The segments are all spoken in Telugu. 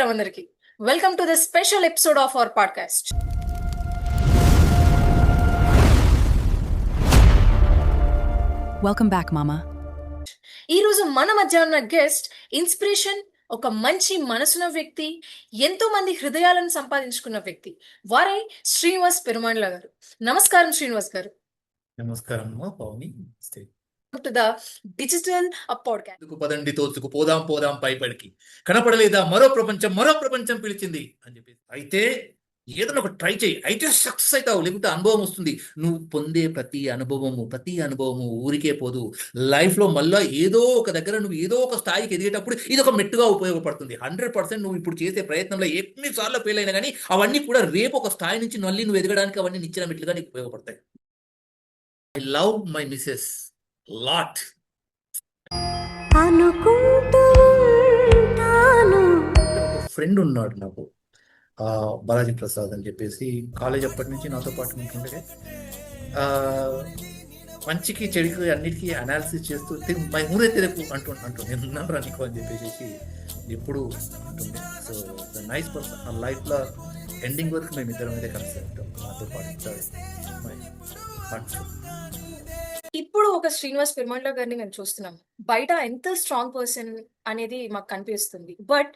నమస్కారం అందరికి. Welcome to the special episode of our podcast. Welcome back, Mama. ఈ రోజు మన మధ్య ఉన్న గెస్ట్ ఇన్స్పిరేషన్, ఒక మంచి మనసున్న వ్యక్తి, ఎంతో మంది హృదయాలను సంపాదించుకున్న వ్యక్తి. వారే శ్రీనివాస్ పెరుమాండ్ల గారు. నమస్కారం శ్రీనివాస్ గారు. నమస్కారం అమ్మా పౌని. To the digital podcast. ఎందుకు పదండి తోచుకు పోదాం పోదాం పైపడికి, కనపడలేదా మరో ప్రపంచం పిలిచింది అని చెప్పి. అయితే ఏదైనా ఒక ట్రై చేయి, అయితే సక్సెస్ అవుతావు, లేకపోతే అనుభవం వస్తుంది. నువ్వు పొందే ప్రతి అనుభవము ఊరికే పోదు. లైఫ్లో మళ్ళీ ఏదో ఒక దగ్గర నువ్వు ఏదో ఒక స్థాయికి ఎదిగేటప్పుడు ఇది ఒక మెట్టుగా ఉపయోగపడుతుంది. 100% నువ్వు ఇప్పుడు చేసే ప్రయత్నంలో ఎన్నిసార్లు ఫెయిల్ అయినా కానీ అవన్నీ కూడా రేపు ఒక స్థాయి నుంచి మళ్ళీ నువ్వు ఎదగడానికి అవన్నీ నిచ్చిన మెట్లుగా నీకు ఉపయోగపడతాయి. I love my missus lot. Friend ఉన్నాడు నాకు, బాలాజీ ప్రసాద్ అని చెప్పేసి. కాలేజ్ అప్పటి నుంచి నాతో పాటు ఉంటుండే. మంచికి చెడుకి అన్నిటికీ అనాలిసిస్ చేస్తూ మై ఊరే తెరకు అంటూ నేను ఉన్నాను రా నీకు అని చెప్పేసి ఎప్పుడు అంటుండే. So the nice person. నా లైఫ్లో ఎండింగ్ వరకు మేము ఇద్దరం మీద కలిసి ఉంటాం. నాతో పాటు మై హార్ట్. ఇప్పుడు ఒక శ్రీనివాస్ పెరుమాండ్ల గారిని మేము చూస్తున్నాం. బయట ఎంత స్ట్రాంగ్ పర్సన్ అనేది మాకు కనిపిస్తుంది, బట్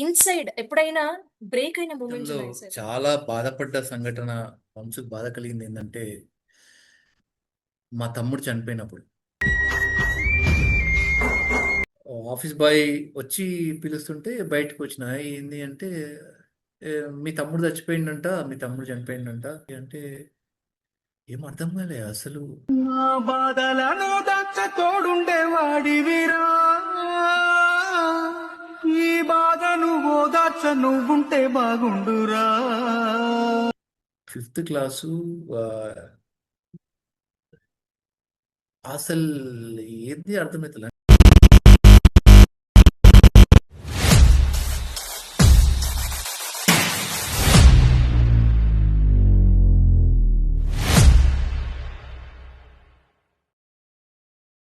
ఇన్సైడ్ ఎప్పుడైనా బ్రేక్ అయిన మూమెంట్స్ ఉన్నాయి సార్? చాలా బాధపడ్డ సంఘటన, మనసుకు బాధ కలిగింది ఏంటంటే మా తమ్ముడు చనిపోయినప్పుడు. ఆఫీస్ బాయ్ వచ్చి పిలుస్తుంటే బయటకు వచ్చిన. ఏంది అంటే మీ తమ్ముడు చనిపోయిందంట అంటే ఏం అర్థం కాలే అసలు. నా బాధలను దచ్చ తోడుండేవాడివిరా, ఈ బాధను ఓదార్చ నువ్వుంటే బాగుండురా. 5th class. అసలు ఏంది అర్థమవుతుంది.